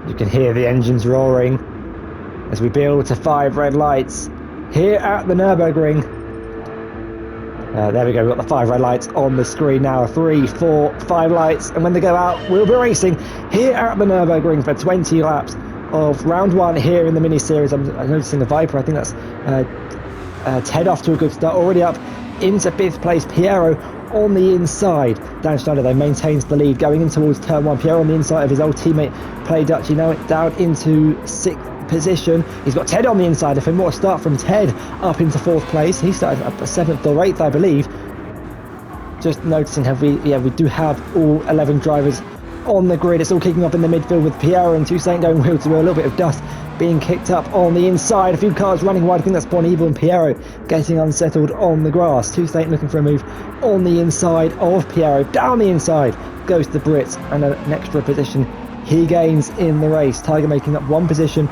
You can hear the engines roaring as we build to 5 red lights here at the Nurburgring. There we go, we've got the 5 red lights on the screen now. 3, 4, 5 lights, and when they go out, we'll be racing here at the Nurburgring for 20 laps of round 1 here in the mini-series. I'm noticing the Viper, I think that's Ted off to a good start, already up into 5th place. Piero on the inside. Dan Schneider though maintains the lead going in towards turn 1. Piero on the inside of his old teammate Play Dutchy, now down into 6th position. He's got Ted on the inside of him. What a start from Ted up into 4th place. He started up 7th or 8th, I believe. Just noticing we do have all 11 drivers on the grid. It's all kicking off in the midfield with Piero and Toussaint going wheel to wheel. A little bit of dust being kicked up on the inside. A few cars running wide. I think that's Bon Evil and Piero getting unsettled on the grass. Toussaint looking for a move on the inside of Piero. Down the inside goes the Brit, and an extra position he gains in the race. Tiger making up 1 position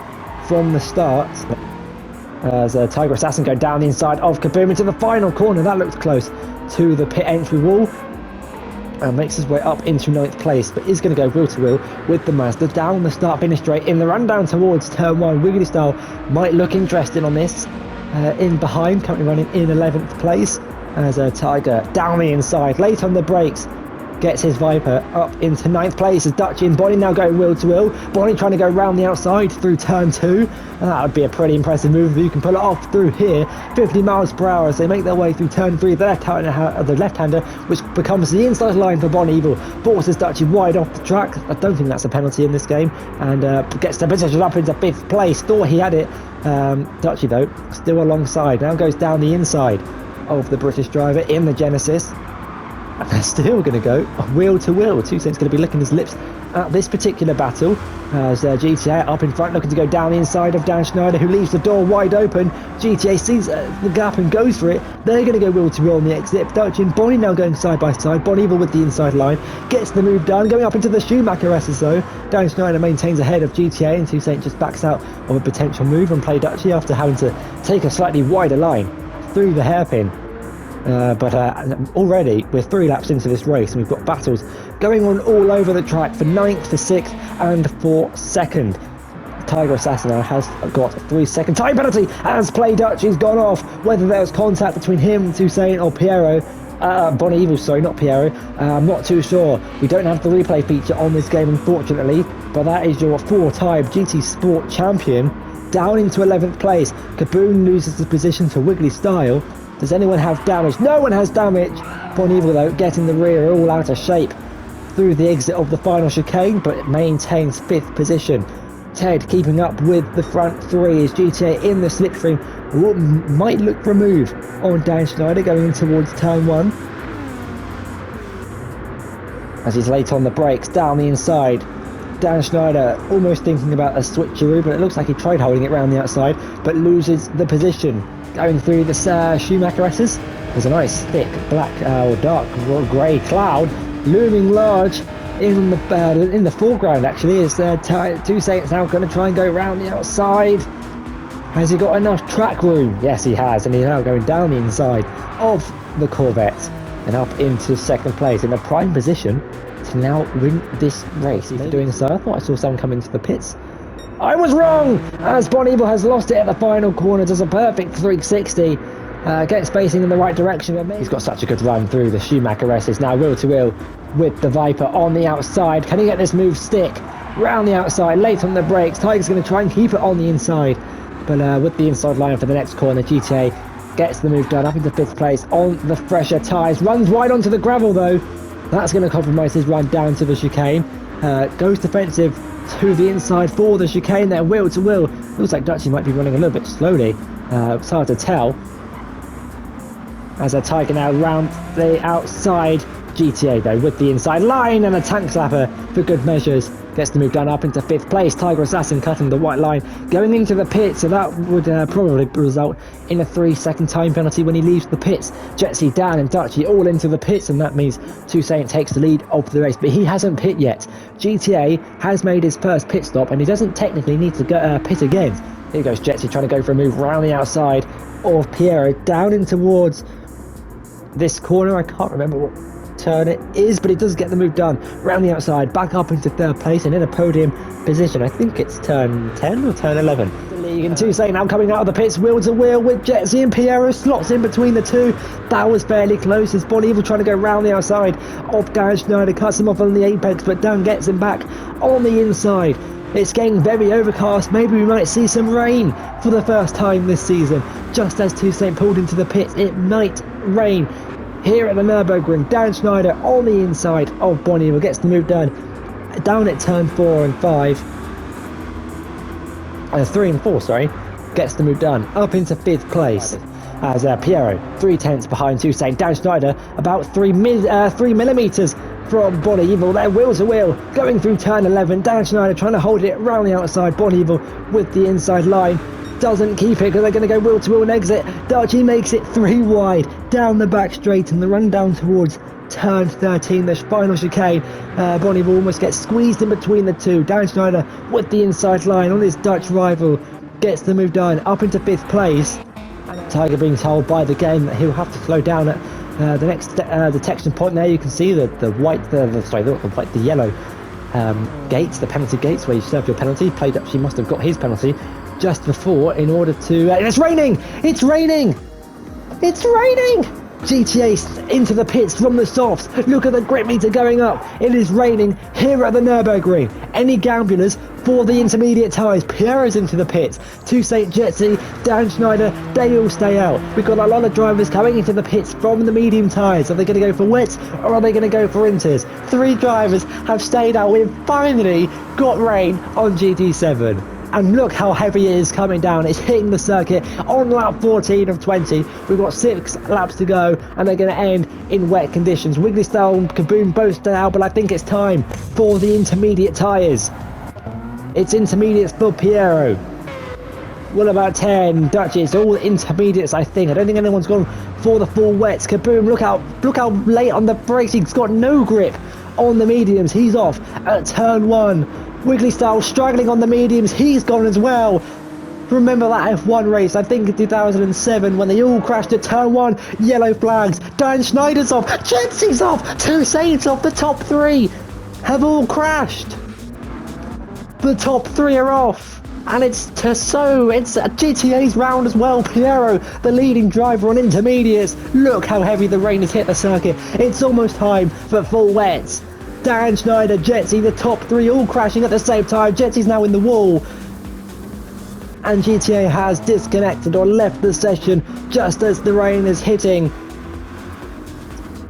from the start as Tiger Assassin going down the inside of Kaboom into the final corner. That looked close to the pit entry wall. Makes his way up into 9th place, but is going to go wheel to wheel with the Mazda down the start finish straight in the run down towards turn 1. Wiggly Style might look interesting on this. In behind, currently running in 11th place as Tiger down the inside, late on the brakes, gets his Viper up into 9th place as Dutchy and Bonnie now going wheel to wheel. Bonnie trying to go round the outside through turn 2, and that would be a pretty impressive move if you can pull it off through here. 50 miles per hour as they make their way through turn 3, the left-hander, which becomes the inside line for Bon Evil, forces Dutchy wide off the track. I don't think that's a penalty in this game, and gets the position up into 5th place. Thought he had it. Dutchy though still alongside, now goes down the inside of the British driver in the Genesis. And they're still going to go wheel to wheel. Toussaint's going to be licking his lips at this particular battle as GTA up in front looking to go down the inside of Dan Schneider, who leaves the door wide open. GTA sees the gap and goes for it. They're going to go wheel to wheel on the exit. Dutchy and Bonnie now going side by side. Bon Evil with the inside line gets the move done, going up into the Schumacher S's though. Dan Schneider maintains ahead of GTA, and Toussaint just backs out of a potential move and Play Dutchy after having to take a slightly wider line through the hairpin. But already we're 3 laps into this race and we've got battles going on all over the track for 9th, for 6th and for 2nd. Tiger Assassin now has got a 3-second time penalty as Play Dutchy's gone off. Whether there was contact between him, Toussaint or Piero, Bon Evil, sorry, not Piero, I'm not too sure. We don't have the replay feature on this game unfortunately, but that is your 4-time GT Sport champion down into 11th place. Kaboom loses the position to Wiggly Style. Does anyone have damage? No one has damage. Bon Evil though getting the rear all out of shape through the exit of the final chicane, but it maintains 5th position. Ted keeping up with the front 3 as GTA in the slipstream might look for a move on Dan Schneider going in towards turn 1 as he's late on the brakes down the inside. Dan Schneider almost thinking about a switcheroo, but it looks like he tried holding it round the outside but loses the position. Going through the Schumacher S's, there's a nice thick black or dark grey cloud looming large in the foreground actually, as Toussaint's now going to try and go around the outside. Has he got enough track room? Yes he has, and he's now going down the inside of the Corvette and up into 2nd place in a prime position to now win this race. If you're doing so, I thought I saw someone come into the pits. I was wrong, as Bon Evil has lost it at the final corner. Does a perfect 360, gets facing in the right direction. He's got such a good run through the Schumacher S's. Now wheel to wheel with the Viper on the outside. Can he get this move stick? Round the outside, late on the brakes. Tiger's going to try and keep it on the inside, but with the inside line for the next corner, GTA gets the move done up into 5th place on the fresher tyres. Runs wide onto the gravel though. That's going to compromise his run down to the chicane. Goes defensive to the inside for the chicane there, wheel to wheel. Looks like Dutchy might be running a little bit slowly. It's hard to tell. As a Tiger now round the outside. GTA though with the inside line and a tank slapper for good measures. Gets the move done up into 5th place. Tiger Assassin cutting the white line going into the pit, so that would probably result in a 3-second time penalty when he leaves the pits. Jetsy, Dan and Dutchy all into the pits, and that means Toussaint takes the lead of the race, but he hasn't pit yet. GTA has made his first pit stop and he doesn't technically need to go, pit again. Here goes Jetsy trying to go for a move around the outside of Piero down in towards this corner. I can't remember what turn? It is, but it does get the move done. Round the outside, back up into third place and in a podium position. I think it's turn 10 or turn 11. The league in Toussaint now coming out of the pits, wheel to wheel with Jetsy and Piero. Slots in between the two. That was fairly close as Bon Evil trying to go round the outside of Dan Schneider. Cuts him off on the apex, but Dan gets him back on the inside. It's getting very overcast. Maybe we might see some rain for the first time this season. Just as Toussaint pulled into the pits, it might rain here at the Nurburgring. Dan Schneider on the inside of Bon Evil gets the move done. Down at turn 4 and 5. 3 and 4, sorry. Gets the move done. Up into 5th place. As Piero, 3/10 behind Toussaint. Dan Schneider about 3 millimeters from Bon Evil. They're wheel to wheel going through turn 11. Dan Schneider trying to hold it round the outside. Bon Evil with the inside line. Doesn't keep it because they're going to go wheel to wheel and exit. Dutchy makes it 3 wide down the back straight and the run down towards turn 13, the final chicane. Bon Evil almost gets squeezed in between the two. Dan Schneider with the inside line on his Dutch rival gets the move done up into 5th place. Tiger being told by the game that he'll have to slow down at the next detection point. There you can see the yellow gates, the penalty gates where you serve your penalty. She must have got his penalty just before in order to... it's raining! It's raining! It's raining! GTA into the pits from the softs. Look at the grip meter going up. It is raining here at the Nurburgring. Any gamblers for the intermediate tyres? Piero's into the pits. Toussaint, Jetsy, Dan Schneider, they all stay out. We've got a lot of drivers coming into the pits from the medium tyres. Are they going to go for wets or are they going to go for inters? 3 drivers have stayed out. We've finally got rain on GT7. And look how heavy it is coming down. It's hitting the circuit on lap 14 of 20. We've got 6 laps to go and they're going to end in wet conditions. Wiggly Style and Kaboom both stay out, but I think it's time for the intermediate tyres. It's intermediates for Piero. What about 10? Dutchy, it's all intermediates, I think. I don't think anyone's gone for the full wets. Kaboom, look how late on the brakes. He's got no grip on the mediums. He's off at turn 1. Wiggly Style struggling on the mediums. He's gone as well. Remember that F1 race, I think in 2007, when they all crashed at turn 1. Yellow flags. Dan Schneider's off. Jetsy's off. Toussaint's off. The top 3 have all crashed. The top 3 are off. And it's Tissot. It's GTA's round as well. Piero, the leading driver on intermediates. Look how heavy the rain has hit the circuit. It's almost time for full wets. Dan Schneider, Jetsy, the top 3 all crashing at the same time. Jetsy's now in the wall. And GTA has disconnected or left the session just as the rain is hitting.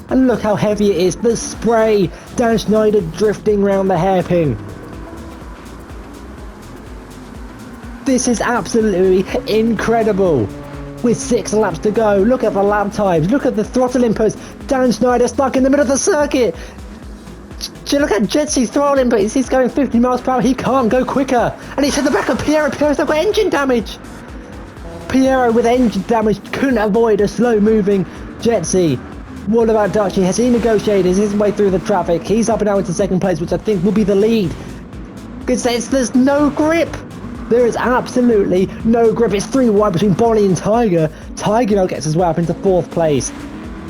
And look how heavy it is. The spray. Dan Schneider drifting round the hairpin. This is absolutely incredible. With 6 laps to go. Look at the lap times. Look at the throttle inputs. Dan Schneider stuck in the middle of the circuit. Look at Jetsy's throttle input. He's going 50 miles per hour. He can't go quicker. And he's at the back of Piero. Piero's got engine damage. Piero with engine damage couldn't avoid a slow moving Jetsy. What about Dutchy? Has he negotiated his way through the traffic? He's up and now into 2nd place, which I think will be the lead. There's no grip. There is absolutely no grip. It's 3 wide between Bonnie and Tiger. Tiger now gets his way up into 4th place.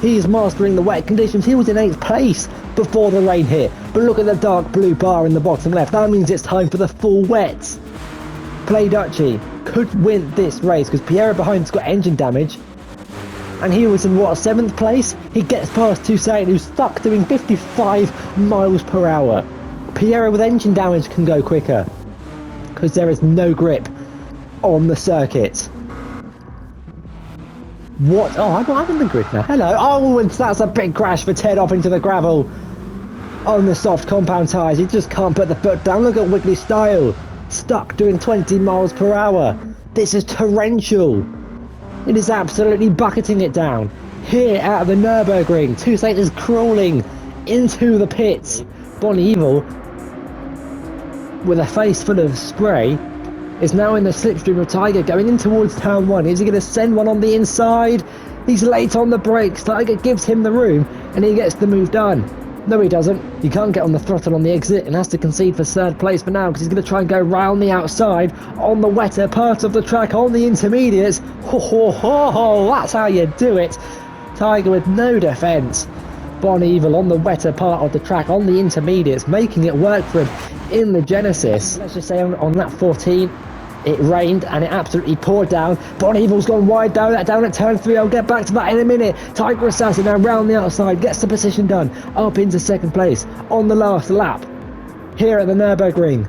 He's mastering the wet conditions. He was in 8th place before the rain hit. But look at the dark blue bar in the bottom left. That means it's time for the full wets. Play Dutchy could win this race because Piero behind's got engine damage. And he was in, 7th place? He gets past Toussaint, who's stuck doing 55 miles per hour. Piero with engine damage can go quicker because there is no grip on the circuit. What? Oh, I'm in the grid now. Hello. Oh, and that's a big crash for Ted off into the gravel on the soft compound tyres. He just can't put the foot down. Look at Wiggly Style. Stuck doing 20 miles per hour. This is torrential. It is absolutely bucketing it down. Here at the Nurburgring, Toussaint is crawling into the pits. Bon Evil, with a face full of spray, is now in the slipstream of Tiger going in towards turn 1. Is he going to send one on the inside? He's late on the brakes. Tiger gives him the room and he gets the move done. No, he doesn't. He can't get on the throttle on the exit and has to concede for 3rd place for now because he's going to try and go round the outside on the wetter part of the track on the intermediates. Ho ho ho ho, that's how you do it. Tiger with no defence. Bon Evil on the wetter part of the track, on the intermediates, making it work for him in the Genesis. Let's just say on lap 14, it rained and it absolutely poured down. Bon Evil's gone wide down at turn 3. I'll get back to that in a minute. Tiger Assassin now round the outside, gets the position done, up into second place on the last lap here at the Nurburgring.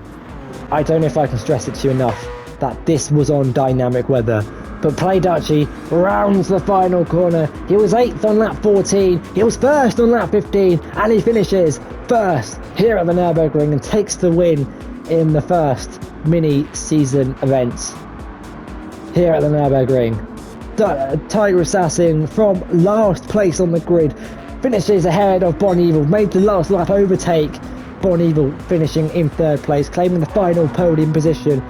I don't know if I can stress it to you enough that this was on dynamic weather. But Play Duchy rounds the final corner. He was 8th on lap 14, he was 1st on lap 15, and he finishes 1st here at the Nurburgring and takes the win in the first mini-season event here at the Nurburgring. Tiger Assassin from last place on the grid finishes ahead of Bon Evil, made the last lap overtake. Bon Evil finishing in 3rd place, claiming the final podium position.